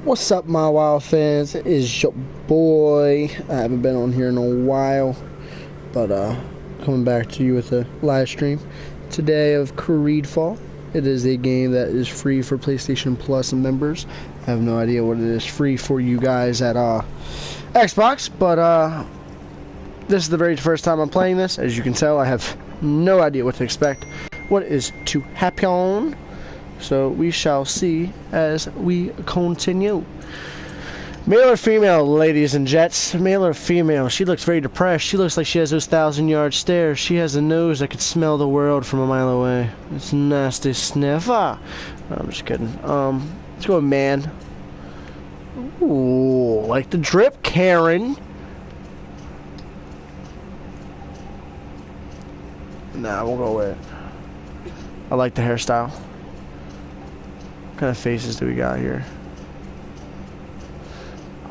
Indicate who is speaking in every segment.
Speaker 1: What's up, my wild fans? It is your boy. I haven't been on here in a while, but coming back to you with a live stream today of Creedfall. It is a game that is free for PlayStation Plus members. I have no idea what it is free for you guys at Xbox, but this is the very first time I'm playing this. As you can tell, I have no idea what to expect, what is to happen. So we shall see as we continue. Male or female, ladies and gents? Male or female? She looks very depressed. She looks like she has those 1,000-yard stares. She has a nose that could smell the world from a mile away. It's nasty sniff. I'm just kidding. Let's go with man. Ooh, like the drip, Karen. Nah, we'll go with it. I like the hairstyle. What kind of faces do we got here?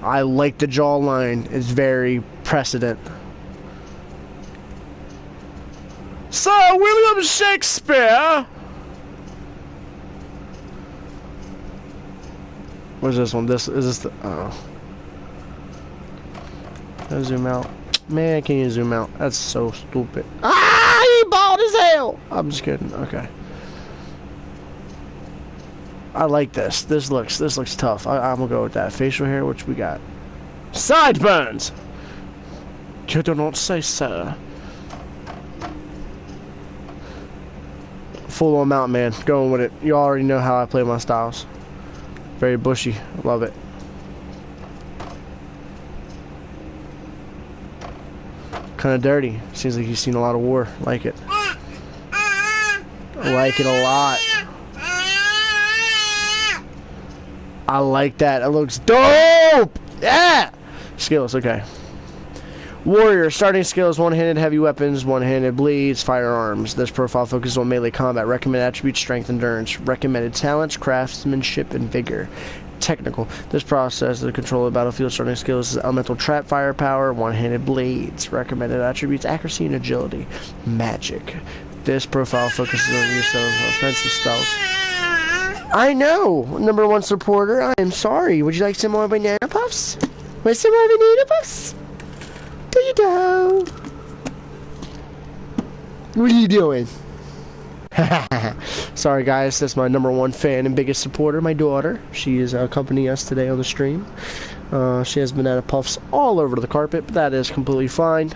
Speaker 1: I like the jawline. It's very precedent. Sir William Shakespeare! Where's this one? Is this the... Oh. Can I zoom out? Man, can you zoom out? That's so stupid. Ah! He bald as hell! I'm just kidding. Okay. I like this. This looks tough. I'm gonna go with that. Facial hair, which we got. Sideburns! You do not say, sir. Full on mountain man. Going with it. You already know how I play my styles. Very bushy. Love it. Kind of dirty. Seems like you've seen a lot of war. Like it. Like it a lot. I like that. It looks dope! Yeah! Skills, okay. Warrior. Starting skills, one-handed heavy weapons, one-handed bleeds, firearms. This profile focuses on melee combat. Recommended attributes, strength, endurance. Recommended talents, craftsmanship, and vigor. Technical. This process, the control of the battlefield. Starting skills is elemental trap firepower, one-handed blades. Recommended attributes, accuracy, and agility. Magic. This profile focuses on use of offensive spells. I know, #1 supporter. I am sorry. Would you like some more banana puffs? Want some more banana puffs? There you go. What are you doing? Sorry, guys. That's my #1 fan and biggest supporter, my daughter. She is accompanying us today on the stream. She has banana puffs all over the carpet, but that is completely fine.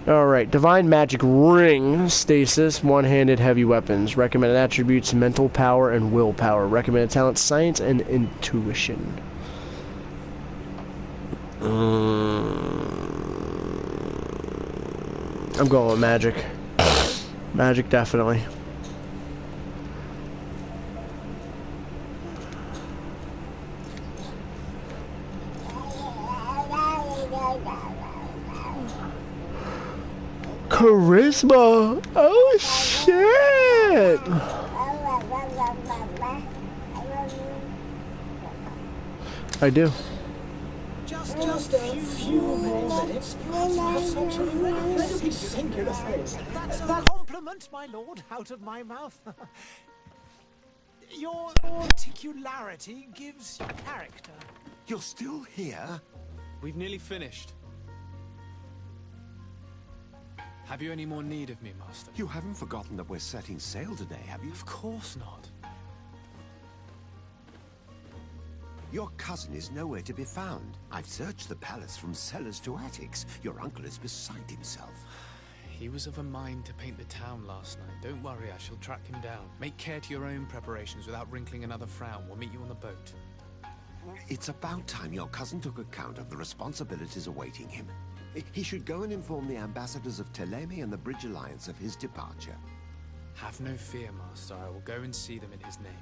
Speaker 1: Alright, Divine Magic Ring, Stasis, one-handed heavy weapons. Recommended attributes, mental power and willpower. Recommended talents, science and intuition. I'm going with magic. Magic, definitely. Charisma! Oh shit! I do.
Speaker 2: Just a few more minutes. Singular face. That's a compliment, my lord, out of my mouth. Your particularity gives character.
Speaker 3: You're still here?
Speaker 4: We've nearly finished. Have you any more need of me, Master?
Speaker 3: You haven't forgotten that we're setting sail today, have you?
Speaker 4: Of course not.
Speaker 3: Your cousin is nowhere to be found. I've searched the palace from cellars to attics. Your uncle is beside himself.
Speaker 4: He was of a mind to paint the town last night. Don't worry, I shall track him down. Make care to your own preparations without wrinkling another frown. We'll meet you on the boat.
Speaker 3: It's about time your cousin took account of the responsibilities awaiting him. He should go and inform the ambassadors of Teleme and the Bridge Alliance of his departure.
Speaker 4: Have no fear, Master. I will go and see them in his name.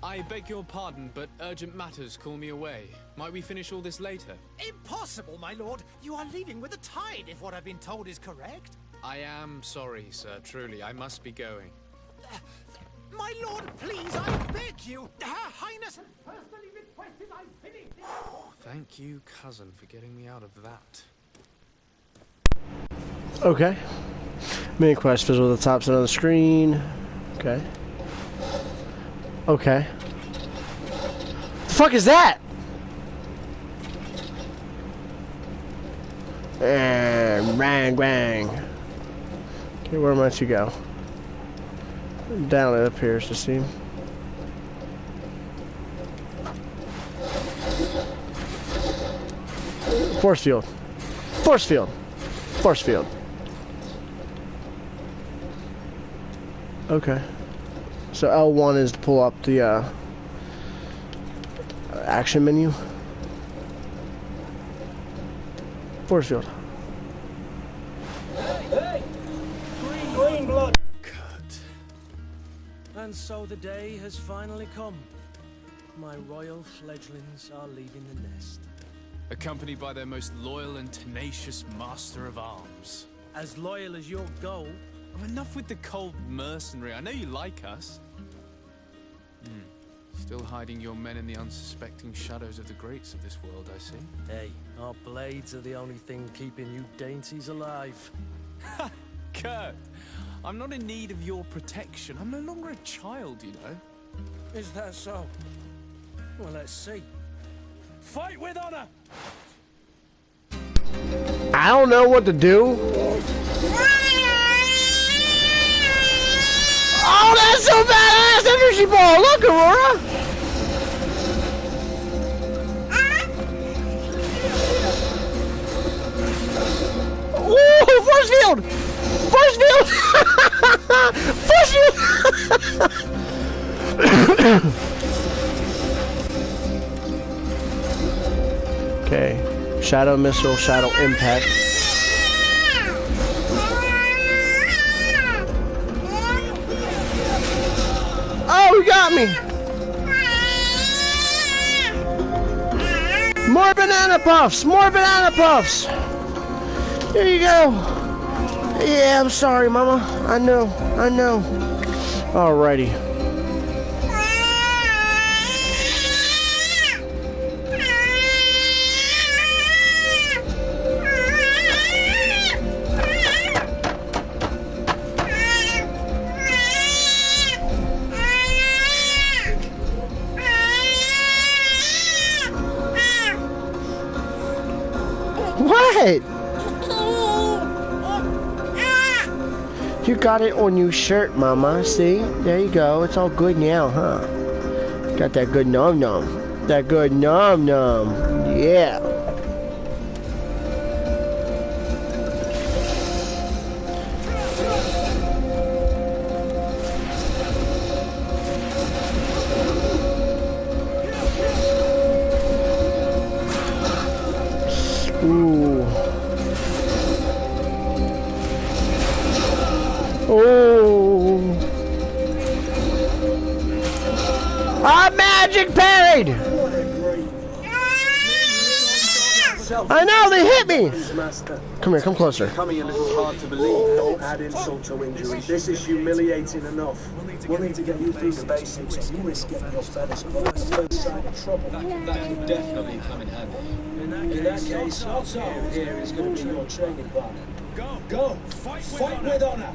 Speaker 4: I beg your pardon, but urgent matters call me away. Might we finish all this later?
Speaker 2: Impossible, my lord. You are leaving with the tide, if what I've been told is correct.
Speaker 4: I am sorry, sir. Truly, I must be going.
Speaker 2: My lord, please, I beg you. Her Highness personally requested I finish this.
Speaker 4: Thank you, cousin, for getting me out of that.
Speaker 1: Okay. Main quest, visual at the top center of the screen. Okay. Okay. The fuck is that? And bang, bang. Okay, where might you go? Down it appears to seem. Force field. Force field. Force field. Okay. So L1 is to pull up the action menu. Force field.
Speaker 5: Hey! Green blood!
Speaker 4: Kurt.
Speaker 5: And so the day has finally come. My royal fledglings are leaving the nest.
Speaker 4: Accompanied by their most loyal and tenacious master of arms.
Speaker 5: As loyal as your goal.
Speaker 4: Oh, enough with the cold mercenary. I know you like us. Still hiding your men in the unsuspecting shadows of the greats of this world, I see.
Speaker 5: Hey, our blades are the only thing keeping you dainties alive.
Speaker 4: Ha! Kurt! I'm not in need of your protection. I'm no longer a child, you know.
Speaker 5: Is that so? Well, let's see. Fight with honor!
Speaker 1: I don't know what to do. Oh, that's so badass! Energy ball! Look, Aurora! Ooh, force field! Force field! Force field! Okay. Shadow missile, shadow impact. Oh, he got me! More banana puffs! More banana puffs! Here you go. Yeah, I'm sorry, Mama. I know. Alrighty. What? You got it on your shirt, Mama. See? There you go. It's all good now, huh? Got that good nom-nom. That good nom-nom. Yeah. Ooh. Oh. I magic parried! I know, they hit me! Come here, come closer.
Speaker 6: Coming a little hard to believe. Don't add insult to injury. This is humiliating enough. We'll need to get you through the basics, or you risk getting your feathers caught on the third side of trouble.
Speaker 7: That could definitely come in handy.
Speaker 6: In that case, Otto here is going to be your training partner. Go! Fight with honor!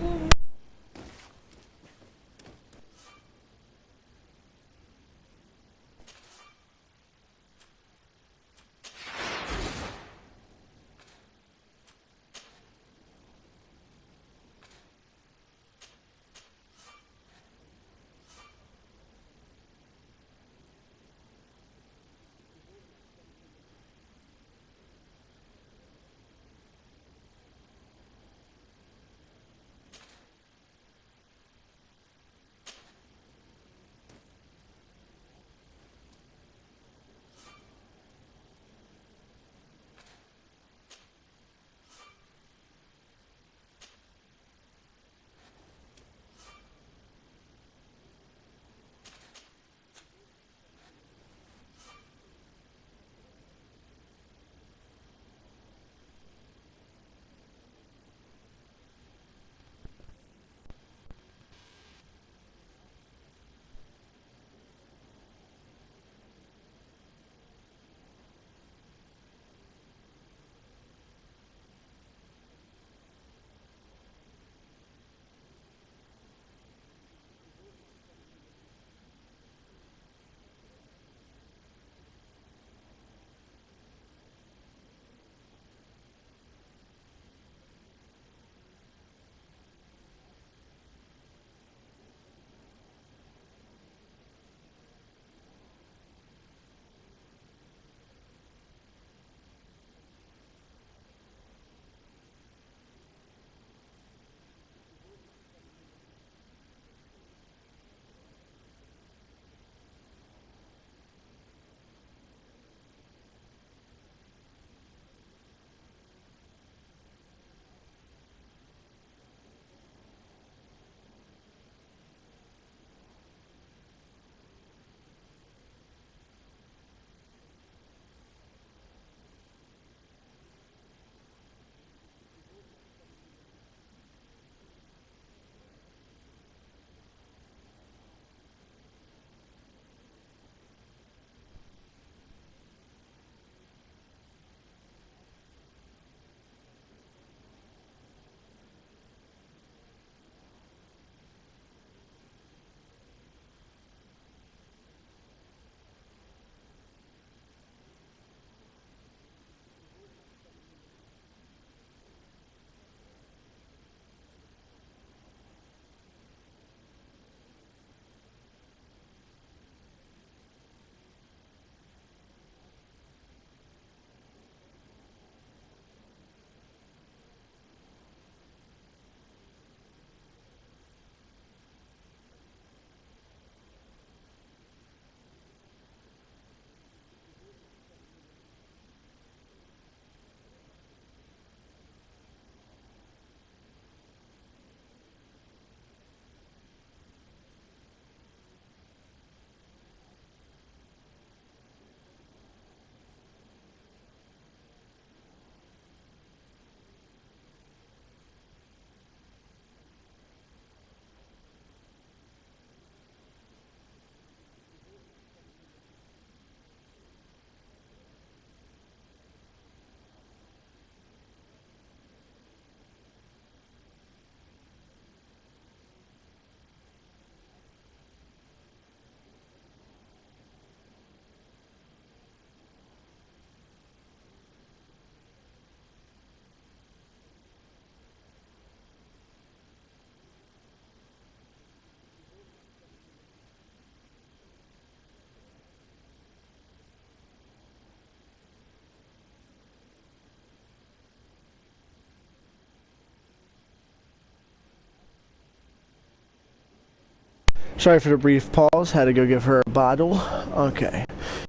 Speaker 1: Sorry for the brief pause. Had to go give her a bottle. Okay.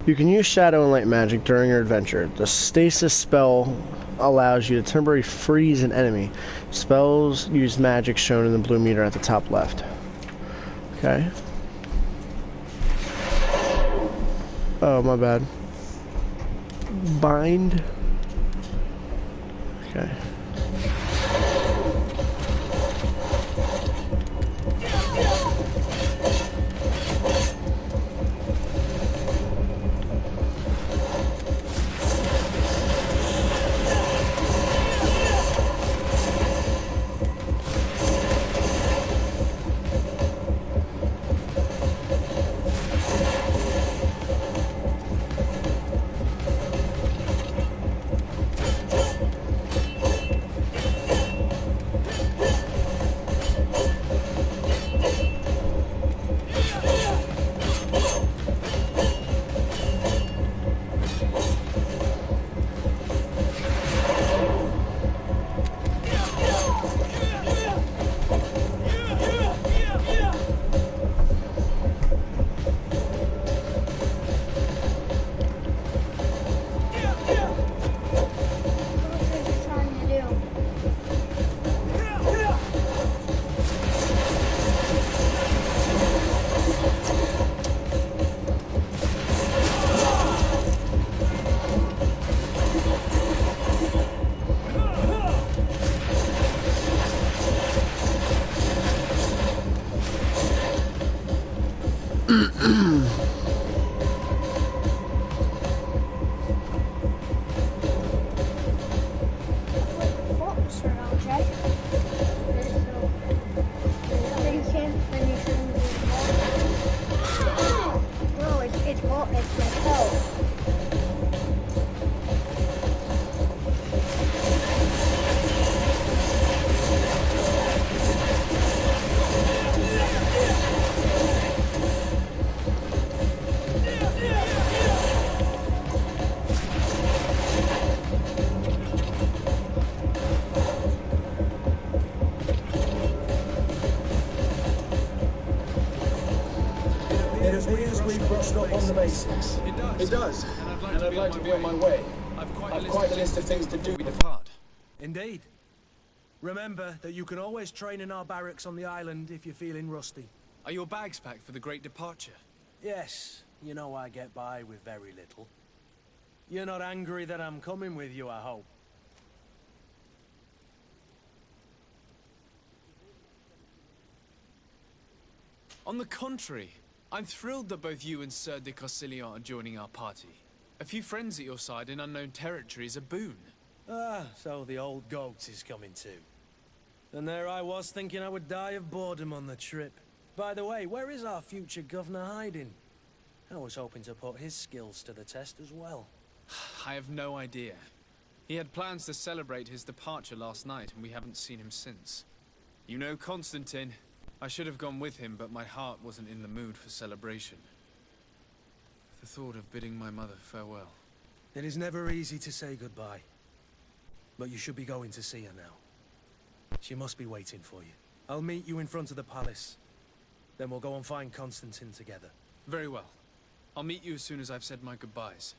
Speaker 1: You can use shadow and light magic during your adventure. The stasis spell allows you to temporarily freeze an enemy. Spells use magic shown in the blue meter at the top left. Okay. Oh, my bad. Bind. Okay.
Speaker 6: It appears we've brushed up on the basics.
Speaker 7: It does. And I'd like to be on my way. I've quite a list of things to do.
Speaker 4: Depart.
Speaker 5: Indeed. Remember that you can always train in our barracks on the island if you're feeling rusty.
Speaker 4: Are your bags packed for the great departure?
Speaker 5: Yes, you know I get by with very little. You're not angry that I'm coming with you, I hope.
Speaker 4: On the contrary, I'm thrilled that both you and Sir de Corsillon are joining our party. A few friends at your side in unknown territory is a boon.
Speaker 5: Ah, so the old goat is coming too. And there I was thinking I would die of boredom on the trip. By the way, where is our future governor hiding? I was hoping to put his skills to the test as well.
Speaker 4: I have no idea. He had plans to celebrate his departure last night, and we haven't seen him since. You know Constantine. I should have gone with him, but my heart wasn't in the mood for celebration. The thought of bidding my mother farewell.
Speaker 5: It is never easy to say goodbye. But you should be going to see her now. She must be waiting for you. I'll meet you in front of the palace. Then we'll go and find Constantine together.
Speaker 4: Very well. I'll meet you as soon as I've said my goodbyes.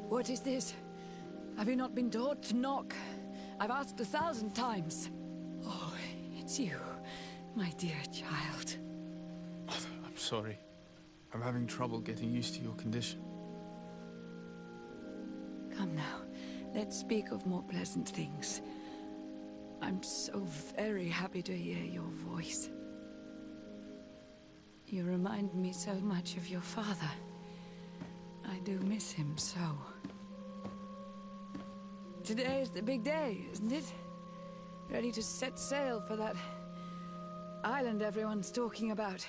Speaker 8: What is this? Have you not been taught to knock? I've asked 1,000 times. Oh, it's you, my dear child.
Speaker 4: Mother, I'm sorry. I'm having trouble getting used to your condition.
Speaker 8: Come now, let's speak of more pleasant things. I'm so very happy to hear your voice. You remind me so much of your father. I do miss him so. Today is the big day, isn't it? Ready to set sail for that island everyone's talking about.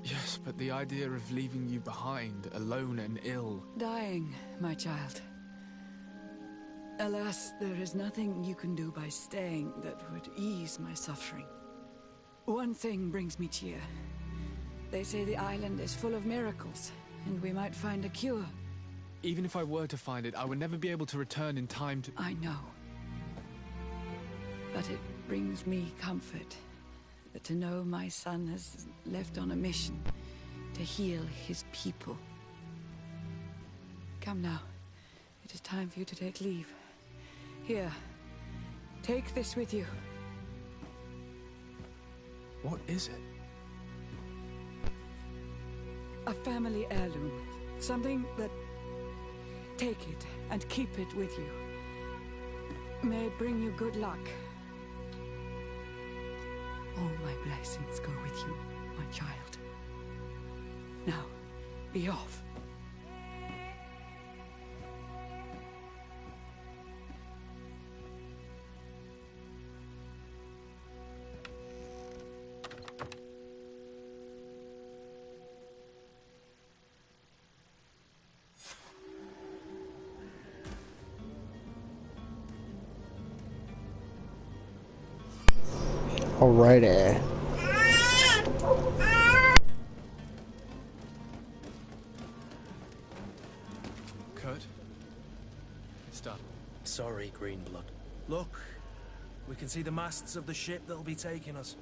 Speaker 4: Yes, but the idea of leaving you behind, alone and ill...
Speaker 8: Dying, my child. Alas, there is nothing you can do by staying that would ease my suffering. One thing brings me cheer. They say the island is full of miracles, and we might find a cure.
Speaker 4: Even if I were to find it, I would never be able to return in time to...
Speaker 8: I know. But it brings me comfort that to know my son has left on a mission to heal his people. Come now. It is time for you to take leave. Here. Take this with you.
Speaker 4: What is it?
Speaker 8: A family heirloom. Something that... Take it and keep it with you. May it bring you good luck. All my blessings go with you, my child. Now, be off.
Speaker 1: Alrighty.
Speaker 4: Kurt? It's done.
Speaker 5: Sorry, Greenblood. Look, we can see the masts of the ship that'll be taking us.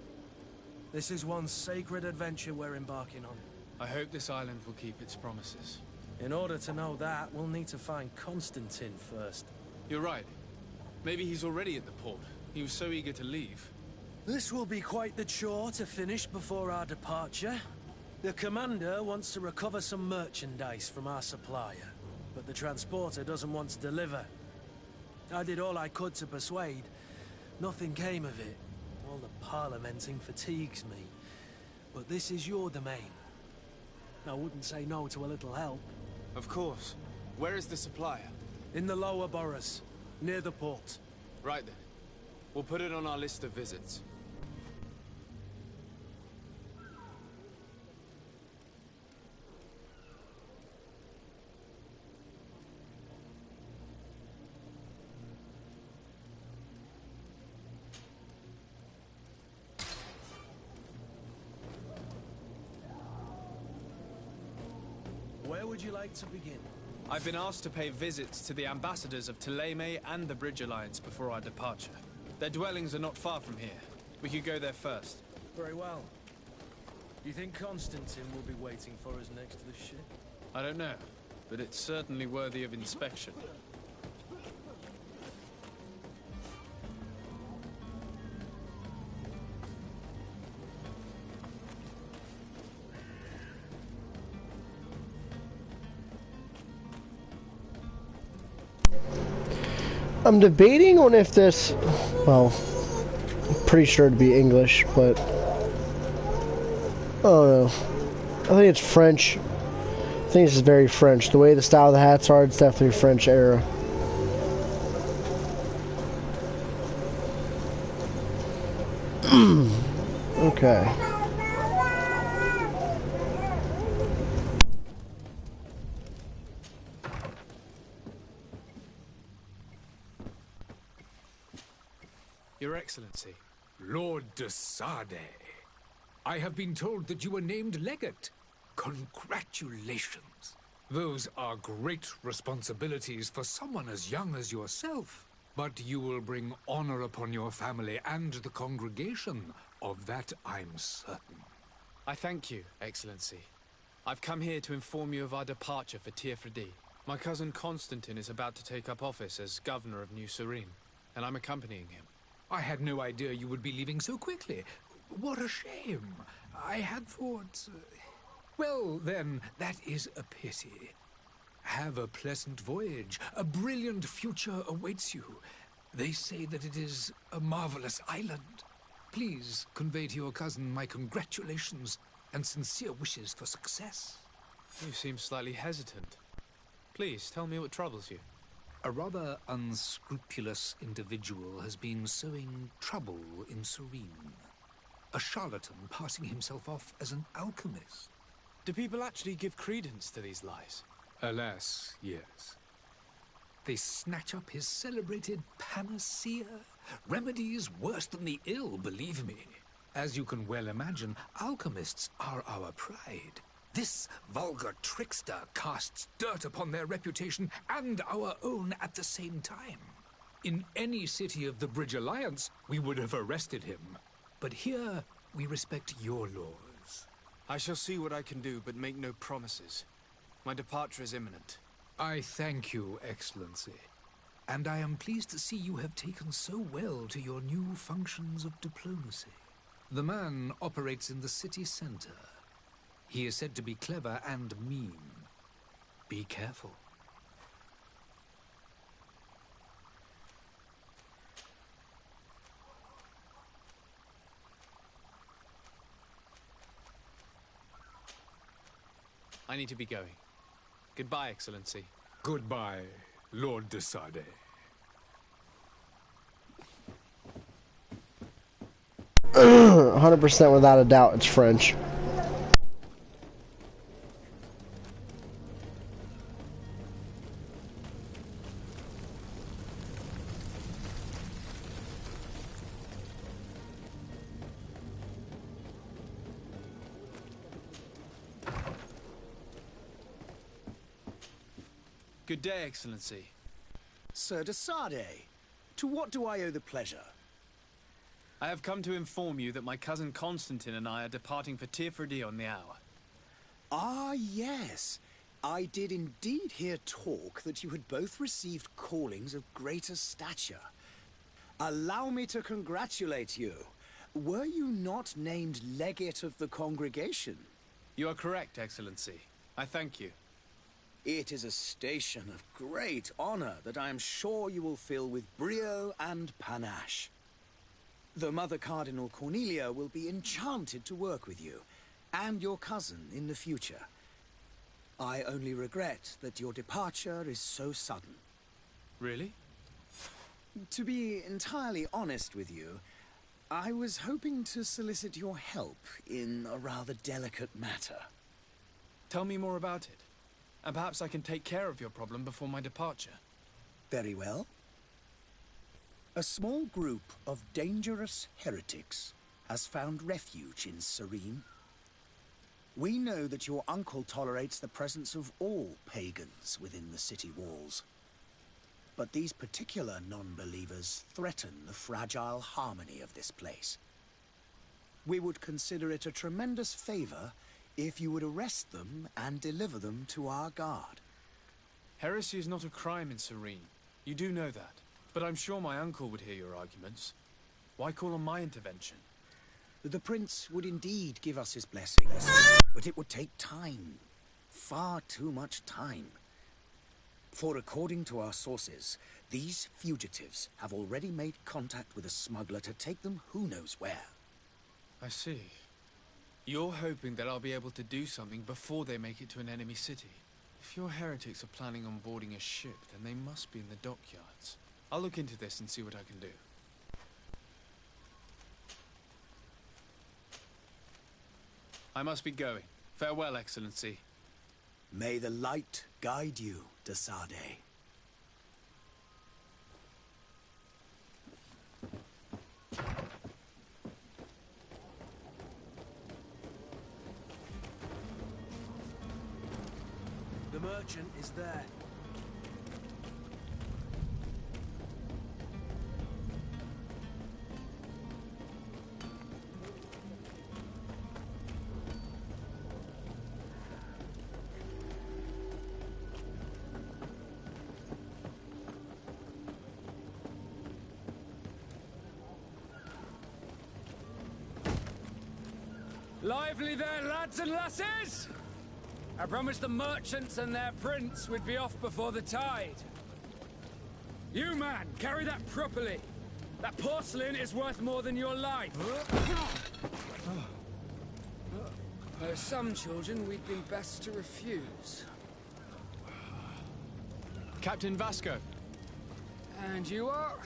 Speaker 5: This is one sacred adventure we're embarking on.
Speaker 4: I hope this island will keep its promises.
Speaker 5: In order to know that, we'll need to find Constantine first.
Speaker 4: You're right. Maybe he's already at the port. He was so eager to leave.
Speaker 5: This will be quite the chore to finish before our departure. The commander wants to recover some merchandise from our supplier, but the transporter doesn't want to deliver. I did all I could to persuade. Nothing came of it. All the parliamenting fatigues me. But this is your domain. I wouldn't say no to a little help.
Speaker 4: Of course. Where is the supplier?
Speaker 5: In the lower boroughs, near the port.
Speaker 4: Right then. We'll put it on our list of visits.
Speaker 5: Where would you like to begin?
Speaker 4: I've been asked to pay visits to the ambassadors of Thélème and the Bridge Alliance before our departure. Their dwellings are not far from here. We could go there first.
Speaker 5: Very well. Do you think Constantine will be waiting for us next to the ship?
Speaker 4: I don't know, but it's certainly worthy of inspection.
Speaker 1: I'm debating on if this, well, I'm pretty sure it'd be English, but I don't know. I think it's French. I think this is very French. The way the style of the hats are, it's definitely French era. Okay.
Speaker 4: Your Excellency.
Speaker 9: Lord de Sade, I have been told that you were named legate. Congratulations. Those are great responsibilities for someone as young as yourself. But you will bring honor upon your family and the congregation. Of that I'm certain.
Speaker 4: I thank you, Excellency. I've come here to inform you of our departure for Tiefredi. My cousin Constantine is about to take up office as governor of New Serene, and I'm accompanying him.
Speaker 9: I had no idea you would be leaving so quickly. What a shame. I had thought... Well, then, that is a pity. Have a pleasant voyage. A brilliant future awaits you. They say that it is a marvelous island. Please convey to your cousin my congratulations and sincere wishes for success.
Speaker 4: You seem slightly hesitant. Please, tell me what troubles you.
Speaker 9: A rather unscrupulous individual has been sowing trouble in Serene. A charlatan passing himself off as an alchemist.
Speaker 4: Do people actually give credence to these lies?
Speaker 9: Alas, yes. They snatch up his celebrated panacea, remedies worse than the ill, believe me. As you can well imagine, alchemists are our pride. This vulgar trickster casts dirt upon their reputation and our own at the same time. In any city of the Bridge Alliance, we would have arrested him. But here, we respect your laws.
Speaker 4: I shall see what I can do, but make no promises. My departure is imminent.
Speaker 9: I thank you, Excellency. And I am pleased to see you have taken so well to your new functions of diplomacy. The man operates in the city center. He is said to be clever and mean. Be careful.
Speaker 4: I need to be going. Goodbye, Excellency.
Speaker 9: Goodbye, Lord de Sade.
Speaker 1: 100% without a doubt, it's French.
Speaker 4: Good day, Excellency.
Speaker 2: Sir de Sade, to what do I owe the pleasure?
Speaker 4: I have come to inform you that my cousin Constantine and I are departing for Tirfredi on the hour.
Speaker 2: Ah, yes. I did indeed hear talk that you had both received callings of greater stature. Allow me to congratulate you. Were you not named legate of the congregation?
Speaker 4: You are correct, Excellency. I thank you.
Speaker 2: It is a station of great honor that I am sure you will fill with brio and panache. The Mother Cardinal Cornelia will be enchanted to work with you, and your cousin in the future. I only regret that your departure is so sudden.
Speaker 4: Really?
Speaker 2: To be entirely honest with you, I was hoping to solicit your help in a rather delicate matter.
Speaker 4: Tell me more about it, and perhaps I can take care of your problem before my departure.
Speaker 2: Very well. A small group of dangerous heretics has found refuge in Serene. We know that your uncle tolerates the presence of all pagans within the city walls. But these particular non-believers threaten the fragile harmony of this place. We would consider it a tremendous favor if you would arrest them and deliver them to our guard.
Speaker 4: Heresy is not a crime in Serene. You do know that. But I'm sure my uncle would hear your arguments. Why call on my intervention?
Speaker 2: The prince would indeed give us his blessings, but it would take time. Far too much time. For according to our sources, these fugitives have already made contact with a smuggler to take them who knows where.
Speaker 4: I see. You're hoping that I'll be able to do something before they make it to an enemy city. If your heretics are planning on boarding a ship, then they must be in the dockyards. I'll look into this and see what I can do. I must be going. Farewell, Excellency.
Speaker 2: May the light guide you, de Sade.
Speaker 5: The merchant is there.
Speaker 10: Lively there, lads and lasses! I promised the merchants and their prince we'd be off before the tide. You, man, carry that properly. That porcelain is worth more than your life. There are some children we'd be best to refuse.
Speaker 4: Captain Vasco.
Speaker 10: And you are?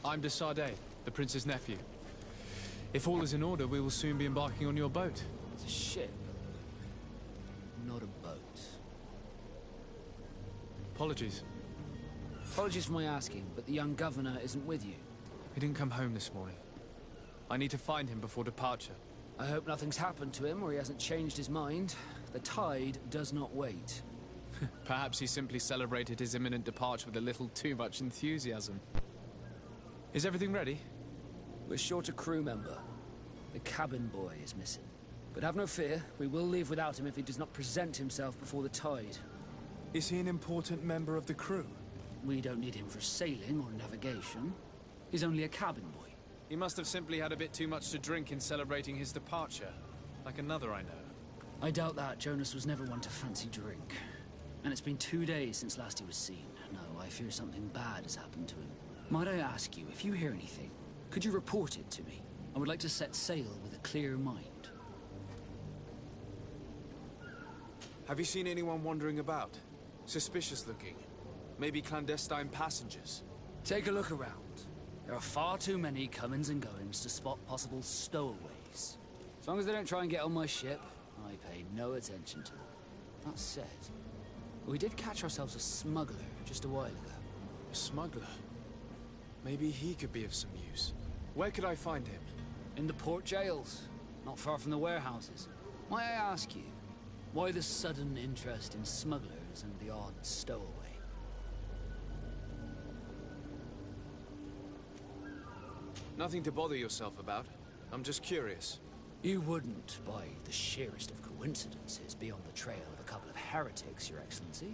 Speaker 4: I'm de Sade, the prince's nephew. If all is in order, we will soon be embarking on your boat.
Speaker 10: It's a ship, not a boat.
Speaker 4: Apologies.
Speaker 10: Apologies for my asking, but the young governor isn't with you.
Speaker 4: He didn't come home this morning. I need to find him before departure.
Speaker 10: I hope nothing's happened to him or he hasn't changed his mind. The tide does not wait.
Speaker 4: Perhaps he simply celebrated his imminent departure with a little too much enthusiasm. Is everything ready?
Speaker 10: We're short a crew member. The cabin boy is missing. But have no fear, we will leave without him if he does not present himself before the tide.
Speaker 4: Is he an important member of the crew?
Speaker 10: We don't need him for sailing or navigation. He's only a cabin boy.
Speaker 4: He must have simply had a bit too much to drink in celebrating his departure. Like another I know.
Speaker 10: I doubt that. Jonas was never one to fancy drink. And it's been 2 days since last he was seen. No, I fear something bad has happened to him. Might I ask you, if you hear anything, could you report it to me? I would like to set sail with a clear mind.
Speaker 4: Have you seen anyone wandering about? Suspicious looking. Maybe clandestine passengers?
Speaker 10: Take a look around. There are far too many comings and goings to spot possible stowaways. As long as they don't try and get on my ship, I pay no attention to them. That said, we did catch ourselves a smuggler just a while ago.
Speaker 4: A smuggler? Maybe he could be of some use. Where could I find him?
Speaker 10: In the port jails, not far from the warehouses. Might I ask you, why the sudden interest in smugglers and the odd stowaway?
Speaker 4: Nothing to bother yourself about. I'm just curious.
Speaker 10: You wouldn't, by the sheerest of coincidences, be on the trail of a couple of heretics, Your Excellency.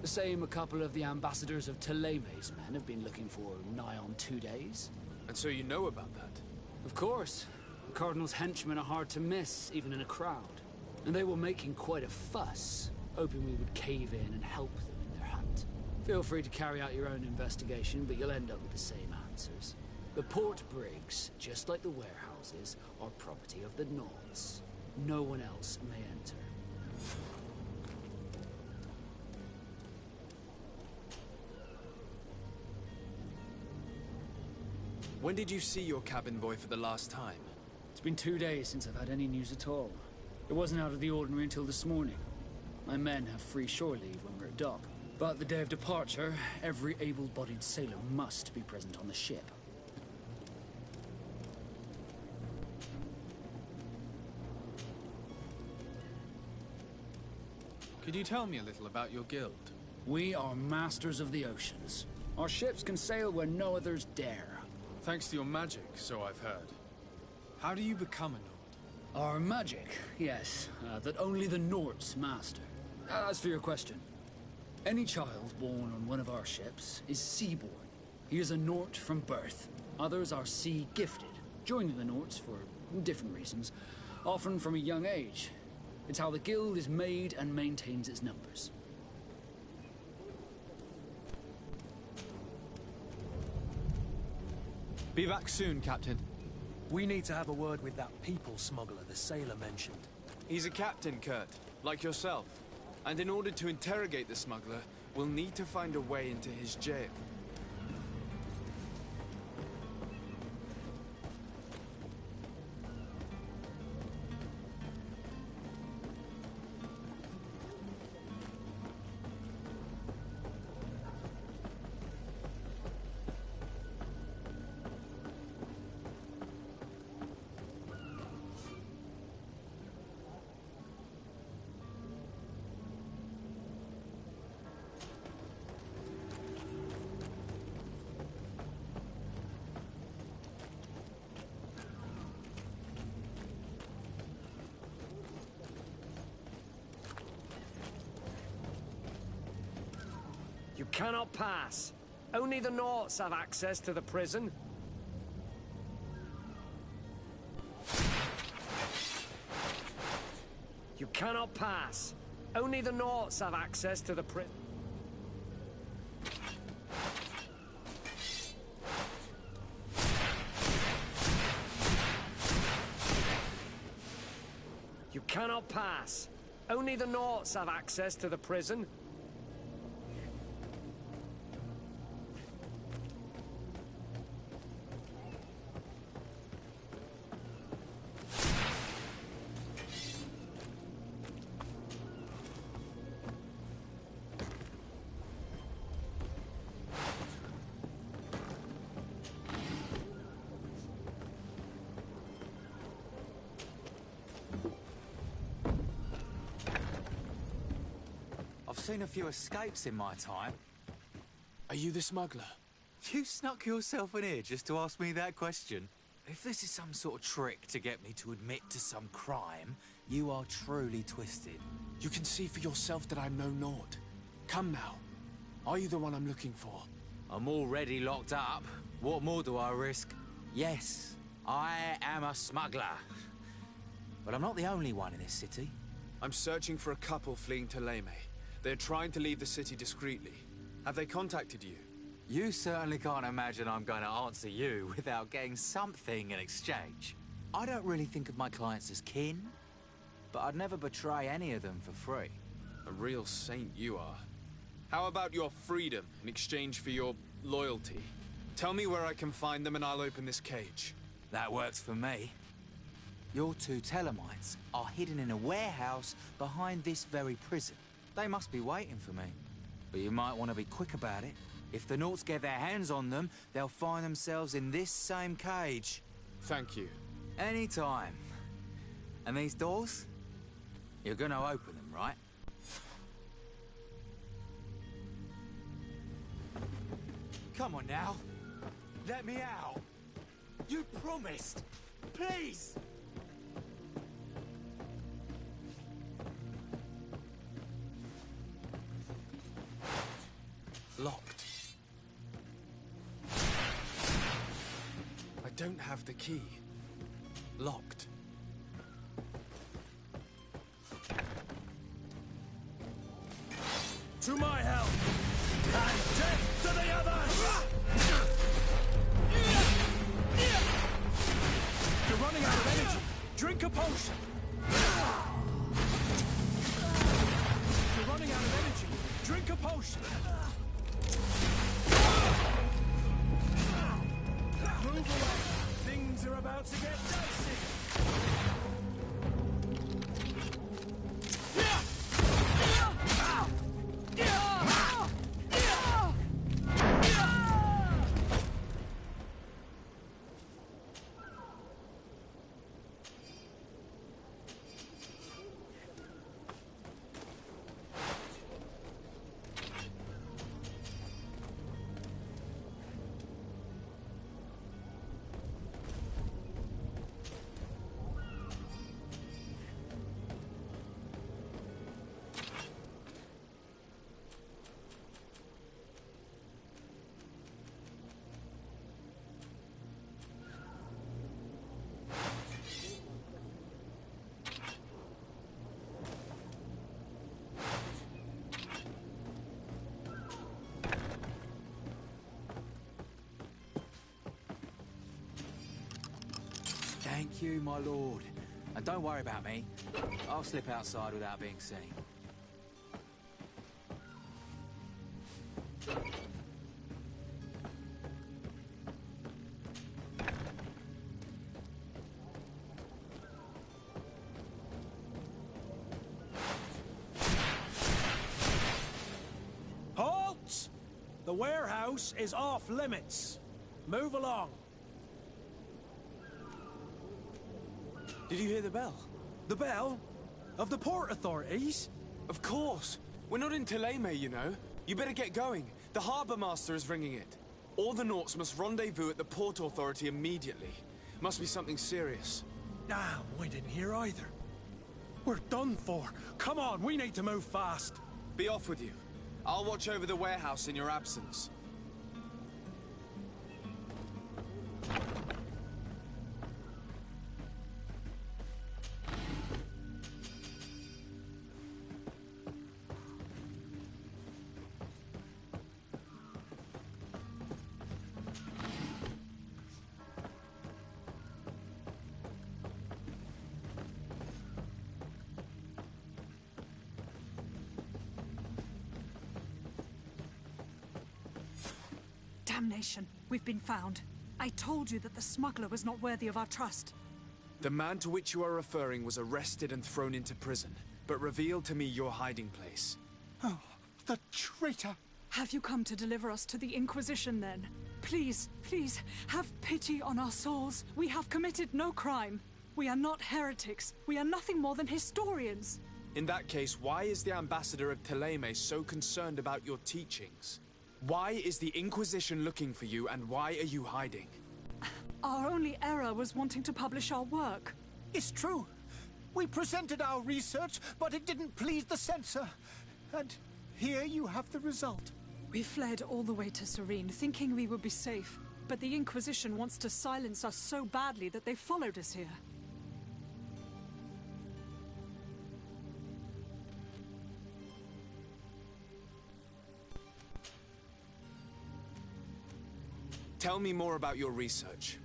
Speaker 10: The same a couple of the ambassadors of Teleme's men have been looking for nigh on 2 days.
Speaker 4: And so you know about that?
Speaker 10: Of course. The Cardinal's henchmen are hard to miss, even in a crowd. And they were making quite a fuss, hoping we would cave in and help them in their hunt. Feel free to carry out your own investigation, but you'll end up with the same answers. The port brigs, just like the warehouses, are property of the Nords. No one else may enter.
Speaker 4: When did you see your cabin boy for the last time?
Speaker 10: It's been 2 days since I've had any news at all. It wasn't out of the ordinary until this morning. My men have free shore leave when we're at dock. But the day of departure, every able-bodied sailor must be present on the ship.
Speaker 4: Could you tell me a little about your guild?
Speaker 10: We are masters of the oceans. Our ships can sail where no others dare.
Speaker 4: Thanks to your magic, so I've heard. How do you become a Nord?
Speaker 10: Our magic, yes, that only the Nords master. As for your question, any child born on one of our ships is seaborn. He is a Nord from birth. Others are sea-gifted, joining the Nords for different reasons, often from a young age. It's how the guild is made and maintains its numbers.
Speaker 4: Be back soon, Captain.
Speaker 5: We need to have a word with that people smuggler the sailor mentioned.
Speaker 4: He's a captain, Kurt, like yourself. And in order to interrogate the smuggler, we'll need to find a way into his jail.
Speaker 11: You cannot pass. Only the Nords have access to the prison. You cannot pass. Only the Nords have access to the prison. You cannot pass. Only the Nords have access to the prison.
Speaker 12: seen a few escapes in my time.
Speaker 4: Are you the smuggler?
Speaker 12: You snuck yourself in here just to ask me that question? If this is some sort of trick to get me to admit to some crime, you are truly twisted.
Speaker 4: You can see for yourself that I'm no naught. Come now. Are you the one I'm looking for?
Speaker 12: I'm already locked up. What more do I risk? Yes, I am a smuggler. But I'm not the only one in this city.
Speaker 4: I'm searching for a couple fleeing to Leme. They're trying to leave the city discreetly. Have they contacted you?
Speaker 12: You certainly can't imagine I'm going to answer you without getting something in exchange. I don't really think of my clients as kin, but I'd never betray any of them for free.
Speaker 4: A real saint you are. How about your freedom in exchange for your loyalty? Tell me where I can find them and I'll open this cage.
Speaker 12: That works for me. Your two Telemites are hidden in a warehouse behind this very prison. They must be waiting for me. But you might want to be quick about it. If the Nauts get their hands on them, they'll find themselves in this same cage.
Speaker 4: Thank you.
Speaker 12: Anytime. And these doors? You're gonna open them, right? Come on now. Let me out. You promised. Please.
Speaker 4: Locked. I don't have the key. Locked.
Speaker 6: To my help! And death to the others! You're running out of energy. Drink a potion. You're running out of energy. Drink a potion. Move away. Things are about to get dicey.
Speaker 12: Thank you, my lord. And don't worry about me. I'll slip outside without being seen.
Speaker 6: Halt! The warehouse is off limits. Move along. Did you hear the bell? The bell? Of the port authorities?
Speaker 4: Of course. We're not in Teleme, you know. You better get going. The harbour master is ringing it. All the Nauts must rendezvous at the port authority immediately. Must be something serious.
Speaker 6: Damn, we didn't hear either. We're done for. Come on, we need to move fast.
Speaker 4: Be off with you. I'll watch over the warehouse in your absence.
Speaker 8: Damnation! We've been found. I told you that the smuggler was not worthy of our trust.
Speaker 4: The man to which you are referring was arrested and thrown into prison, but revealed to me your hiding place.
Speaker 6: Oh, the traitor!
Speaker 8: Have you come to deliver us to the Inquisition, then? Please, please, have pity on our souls. We have committed no crime. We are not heretics. We are nothing more than historians.
Speaker 4: In that case, why is the ambassador of Thélème so concerned about your teachings? Why is the Inquisition looking for you, and why are you hiding?
Speaker 13: Our only error was wanting to publish our work.
Speaker 2: It's true. We presented our research, but it didn't please the censor. And here you have the result.
Speaker 13: We fled all the way to Serene, thinking we would be safe. But the Inquisition wants to silence us so badly that they followed us here.
Speaker 4: Tell me more about your research.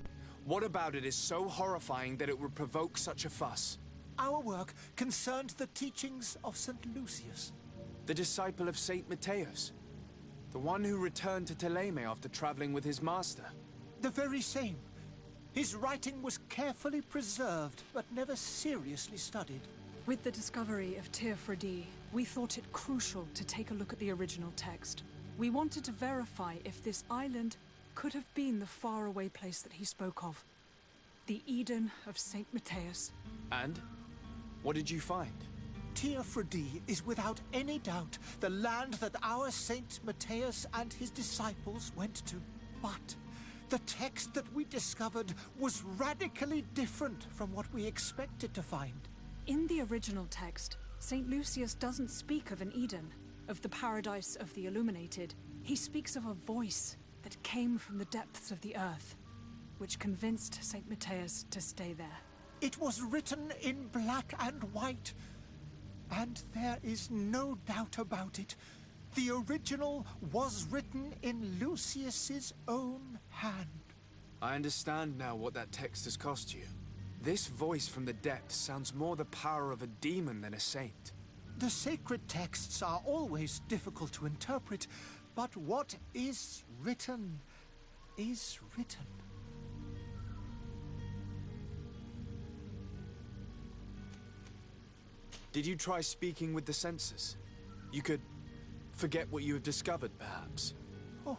Speaker 4: What about it is so horrifying that it would provoke such a fuss?
Speaker 2: Our work concerned the teachings of St. Lucius.
Speaker 4: The disciple of Saint Matthias? The one who returned to Thélème after traveling with his master?
Speaker 2: The very same. His writing was carefully preserved, but never seriously studied.
Speaker 13: With the discovery of Teofredi, we thought it crucial to take a look at the original text. We wanted to verify if this island could have been the faraway place that he spoke of. The Eden of Saint Matthias.
Speaker 4: And? What did you find?
Speaker 2: Teofredi is without any doubt the land that our Saint Matthias and his disciples went to. But the text that we discovered was radically different from what we expected to find.
Speaker 13: In the original text, Saint Lucius doesn't speak of an Eden, of the paradise of the illuminated. He speaks of a voice that came from the depths of the earth, which convinced Saint Matthias to stay there.
Speaker 2: It was written in black and white, and there is no doubt about it. The original was written in Lucius's own hand.
Speaker 4: I understand now what that text has cost you. This voice from the depths sounds more the power of a demon than a saint.
Speaker 2: The sacred texts are always difficult to interpret, but what is written is written.
Speaker 4: Did you try speaking with the censors? You could forget what you have discovered, perhaps.
Speaker 2: Oh,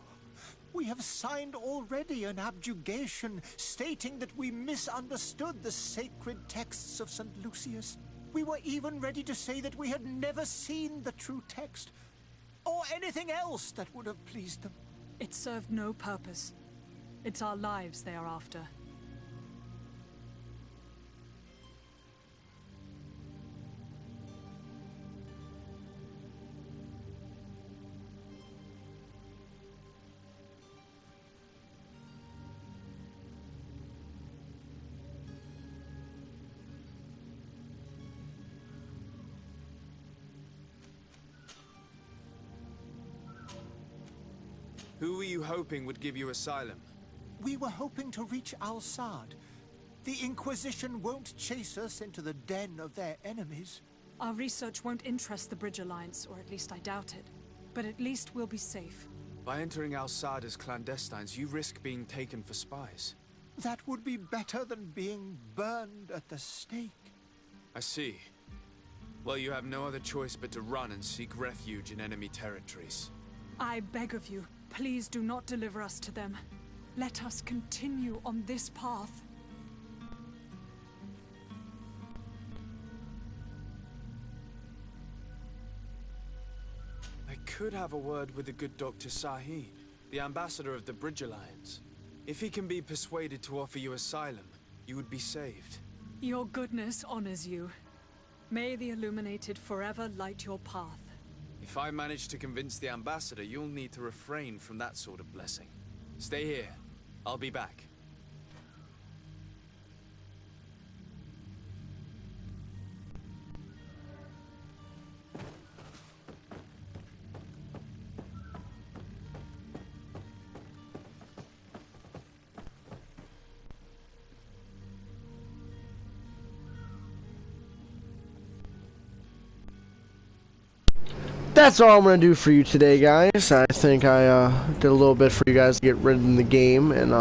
Speaker 2: we have signed already an abjugation stating that we misunderstood the sacred texts of St. Lucius. We were even ready to say that we had never seen the true text, or anything else that would have pleased them.
Speaker 13: It served no purpose. It's our lives they are after.
Speaker 4: Who were you hoping would give you asylum?
Speaker 2: We were hoping to reach Al-Sad. The Inquisition won't chase us into the den of their enemies.
Speaker 13: Our research won't interest the Bridge Alliance, or at least I doubt it. But at least we'll be safe.
Speaker 4: By entering Al-Sad as clandestines, you risk being taken for spies.
Speaker 2: That would be better than being burned at the stake.
Speaker 4: I see. Well, you have no other choice but to run and seek refuge in enemy territories.
Speaker 13: I beg of you, please do not deliver us to them. Let us continue on this path.
Speaker 4: I could have a word with the good Dr. Sahid, the ambassador of the Bridge Alliance. If he can be persuaded to offer you asylum, you would be saved.
Speaker 13: Your goodness honors you. May the Illuminated forever light your path.
Speaker 4: If I manage to convince the ambassador, you'll need to refrain from that sort of blessing. Stay here. I'll be back.
Speaker 1: That's all I'm going to do for you today, guys. I think I did a little bit for you guys to get rid in the game, and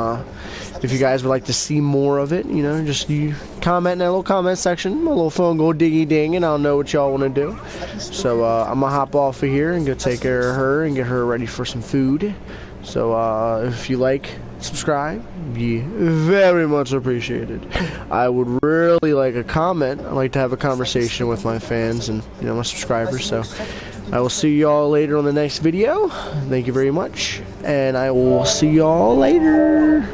Speaker 1: if you guys would like to see more of it, you know, just you comment in that little comment section. My little phone go diggy ding, and I'll know what y'all want to do. So I'm going to hop off of here and go take care of her and get her ready for some food. So if you like subscribe, be very much appreciated. I would really like a comment. I'd like to have a conversation with my fans and my subscribers. So I will see y'all later on the next video. Thank you very much, and I will see y'all later.